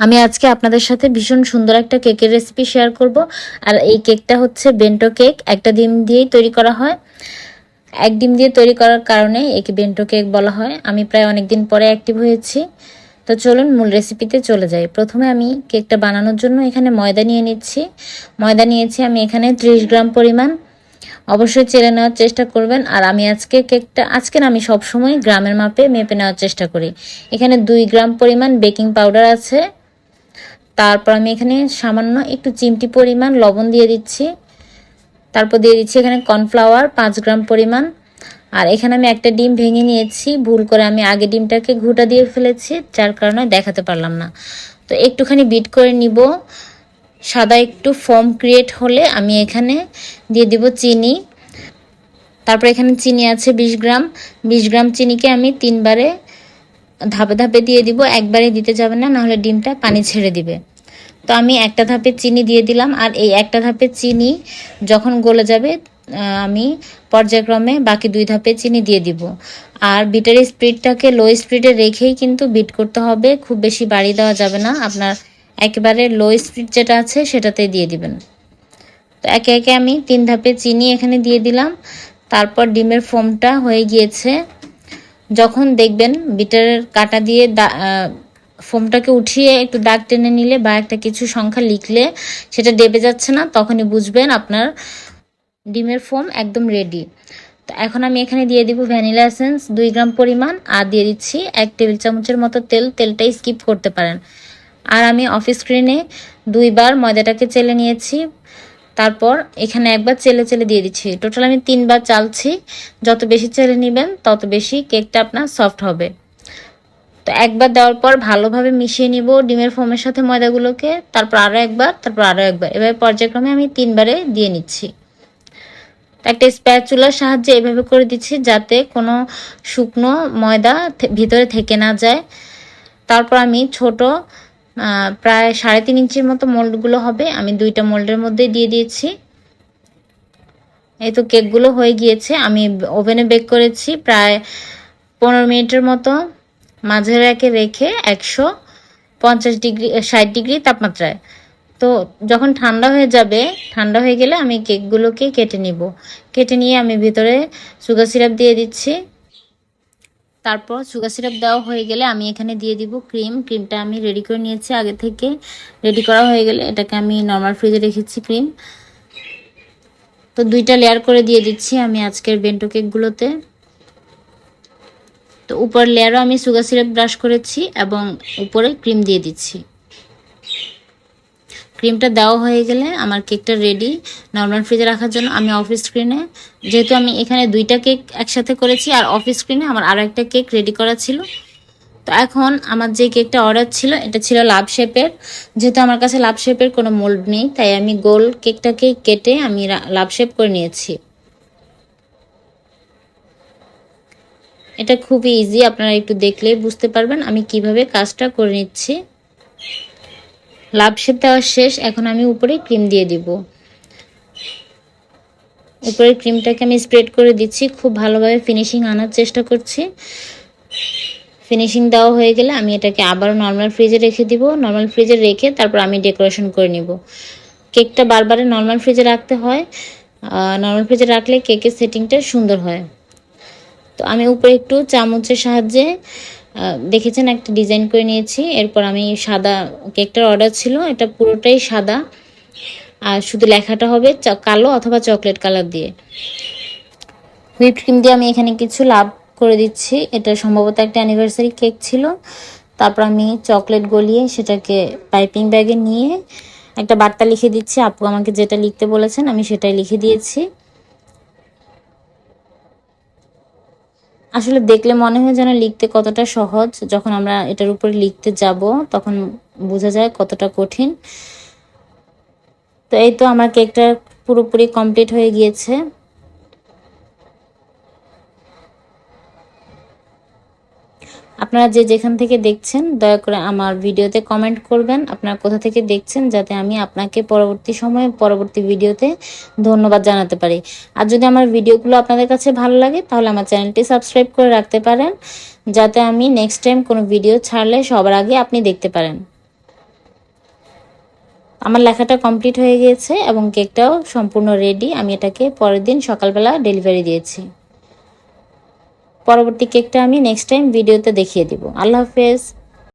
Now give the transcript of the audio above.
আমি আজকে আপনাদের সাথে ভীষণ সুন্দর একটা কেকের রেসিপি শেয়ার করব। আর এই কেকটা হচ্ছে বেন্টো কেক। একটা ডিম দিয়েই তৈরি করা হয়। এক ডিম দিয়ে তৈরি করার কারণে একে বেন্টো কেক বলা হয়। আমি প্রায় অনেক দিন পরে অ্যাক্টিভ হয়েছি। তো চলুন মূল রেসিপিতে চলে যাই। প্রথমে আমি কেকটা বানানোর জন্য এখানে ময়দা নিয়ে নিচ্ছি। ময়দা নিয়েছি আমি এখানে 30 গ্রাম পরিমাণ। অবশ্যই চেলে নেওয়ার চেষ্টা করবেন। আর আমি আজকে না, আমি সবসময় গ্রামের মাপে মেপে নেওয়ার চেষ্টা করি। এখানে 2 গ্রাম পরিমাণ বেকিং পাউডার আছে। তারপর আমি এখানে সামান্য একটু চিমটি পরিমাণ লবণ দিয়ে দিচ্ছি। তারপর দিয়ে দিচ্ছি এখানে কর্নফ্লাওয়ার 5 গ্রাম পরিমাণ। আর এখানে আমি একটা ডিম ভেঙে নিয়েছি। ভুল করে আমি আগে ডিমটাকে ঘুটা দিয়ে ফেলেছি, যার কারণে দেখাতে পারলাম না। তো একটুখানি বিট করে নিব। সাদা একটু ফোম ক্রিয়েট হলে আমি এখানে দিয়ে দিব চিনি। তারপর এখানে চিনি আছে 20 গ্রাম। 20 গ্রাম চিনিকে আমি 3বারে ধাপে ধাপে দিয়ে দিব, একবারে দিতে যাবে না, নাহলে ডিমটা পানি ছেড়ে দিবে। তো আমি একটা ধাপে চিনি দিয়ে দিলাম। আর এই একটা ধাপে চিনি যখন গলে যাবে, আমি পর্যায়ক্রমে বাকি 2 ধাপে চিনি দিয়ে দিব। আর বিটার স্পিডটাকে লো স্পিডে রেখেই কিন্তু বিট করতে হবে, খুব বেশি বাড়ি দেওয়া যাবে না। আপনার একেবারে লো স্পিড যেটা আছে সেটাতে দিয়ে দিবেন। তো একে একে আমি 3 ধাপে চিনি এখানে দিয়ে দিলাম। তারপর ডিমের ফোমটা হয়ে গিয়েছে। যখন দেখবেন বিটারের কাঁটা দিয়ে ফোমটাকে উঠিয়ে একটু দাগ টেনে নিলে বা একটা কিছু সংখ্যা লিখলে সেটা ডেবে যাচ্ছে না, তখনই বুঝবেন আপনার ডিমের ফোম একদম রেডি। তো এখন আমি এখানে দিয়ে দিব ভ্যানিলা এসেন্স 2 গ্রাম পরিমাণ। আর দিয়ে দিচ্ছি 1 টেবিল চামচের মতো তেল। তেলটাই স্কিপ করতে পারেন। আর আমি অফ স্ক্রিনে 2বার ময়দাটাকে চেলে নিয়েছি। তারপর এখানে একবার চেলে চেলে দিয়ে দিচ্ছি। টোটাল আমি 3বার চালছি। যত বেশি চেলে নেবেন তত বেশি কেকটা আপনার সফট হবে। তো একবার দেওয়ার পর ভালোভাবে মিশিয়ে নিব ডিমের ফোমের সাথে ময়দাগুলোকে। তারপর আরও একবার, তারপর আরও একবার, এভাবে পর্যায়ক্রমে আমি 3বারে দিয়ে নিচ্ছি। একটা স্প্যাচুলার সাহায্যে এভাবে করে দিচ্ছি যাতে কোনো শুকনো ময়দা ভিতরে থেকে না যায়। তারপর আমি ছোট প্রায় 3.5 ইঞ্চির মতো মোল্ডগুলো হবে, আমি 2টা মোল্ডের মধ্যে দিয়ে দিয়েছি। এই তো কেকগুলো হয়ে গিয়েছে। আমি ওভেনে বেক করেছি প্রায় 15 মিনিটের মতো, মাঝে রেখে 150 ডিগ্রি 60 ডিগ্রি তাপমাত্রায়। তো যখন ঠান্ডা হয়ে যাবে, ঠান্ডা হয়ে গেলে আমি কেকগুলোকে কেটে নিব। কেটে নিয়ে আমি ভিতরে সুগার সিরাপ দিয়ে দিচ্ছি। তারপর সুগার সিরাপ দেওয়া হয়ে গেলে আমি এখানে দিয়ে দিব ক্রিম। ক্রিমটা আমি রেডি করে নিয়েছি আগে থেকে। রেডি করা হয়ে গেলে এটাকে আমি নর্মাল ফ্রিজে রেখেছি ক্রিম। তো 2টা লেয়ার করে দিয়ে দিচ্ছি আমি আজকের বেন্টো কেকগুলোতে। তো উপর লেয়ারও আমি সুগার সিরাপ ব্রাশ করেছি এবং উপরে ক্রিম দিয়ে দিচ্ছি। ক্রিমটা দেওয়া হয়ে গেলে আমার কেকটা রেডি নর্মাল ফ্রিজে রাখার জন্য। আমি অফ স্ক্রিনে, যেহেতু আমি এখানে 2টা কেক একসাথে করেছি, আর অফ স্ক্রিনে আমার আরও একটা কেক রেডি করা ছিল। তো এখন আমার যে কেকটা অর্ডার ছিল এটা ছিল লাভ শেপের। যেহেতু আমার কাছে লাভ শেপের কোনো মোল্ড নেই, তাই আমি গোল কেকটাকে কেটে আমি লাভ শেপ করে নিয়েছি। এটা খুবই ইজি, আপনারা একটু দেখলেই বুঝতে পারবেন আমি কিভাবে কাজটা করে নিচ্ছি। লাভ শেপ দেওয়া শেষ। এখন আমি উপরে ক্রিম দিয়ে দিব। উপরের ক্রিমটাকে আমি স্প্রেড করে দিচ্ছি, খুব ভালোভাবে ফিনিশিং আনার চেষ্টা করছি। ফিনিশিং দেওয়া হয়ে গেলে আমি এটাকে আবারও নর্মাল ফ্রিজে রেখে দিব। নর্মাল ফ্রিজে রেখে তারপর আমি ডেকোরেশন করে নিব। কেকটা বারবার নর্মাল ফ্রিজে রাখতে হয়। নর্মাল ফ্রিজে রাখলে কেকের সেটিংটা সুন্দর হয়। তো আমি উপরে একটু চামচের সাহায্যে দেখেছেন একটা ডিজাইন করে নিয়েছি। এরপর আমি সাদা, কেকটার অর্ডার ছিল এটা পুরোটাই সাদা, আর শুধু লেখাটা হবে কালো অথবা চকলেট কালার দিয়ে। হুইপ ক্রিম দিয়ে আমি এখানে কিছু লাভ করে দিচ্ছি। এটা সম্ভবত একটা অ্যানিভার্সারি কেক ছিল। তারপর আমি চকলেট গলিয়ে সেটাকে পাইপিং ব্যাগে নিয়ে একটা বার্তা লিখে দিচ্ছি। আপু আমাকে যেটা লিখতে বলেছেন আমি সেটাই লিখে দিয়েছি। আসলে দেখলে মনে হয় যেন লিখতে কতটা সহজ, যখন আমরা এটার উপরে লিখতে যাব তখন বোঝা যায় কতটা কঠিন। তো এই তো আমার কেকটা পুরোপুরি কমপ্লিট হয়ে গিয়েছে। আপনারা যে যেখান থেকে দেখছেন দয়া করে আমার ভিডিওতে কমেন্ট করবেন আপনারা কোথা থেকে দেখছেন, যাতে আমি আপনাকে পরবর্তী সময়ে পরবর্তী ভিডিওতে ধন্যবাদ জানাতে পারি। আর যদি আমার ভিডিওগুলো আপনাদের কাছে ভালো লাগে তাহলে আমার চ্যানেলটি সাবস্ক্রাইব করে রাখতে পারেন, যাতে আমি নেক্সট টাইম কোনো ভিডিও ছাড়লে সবার আগে আপনি দেখতে পারেন। আমার লেখাটা কমপ্লিট হয়ে গিয়েছে এবং কেকটাও সম্পূর্ণ রেডি। আমি এটাকে পরের দিন সকালবেলা ডেলিভারি দিয়েছি। পরবর্তী কেকটা আমি নেক্সট টাইম ভিডিওতে দেখিয়ে দিব। আল্লাহ হাফেজ।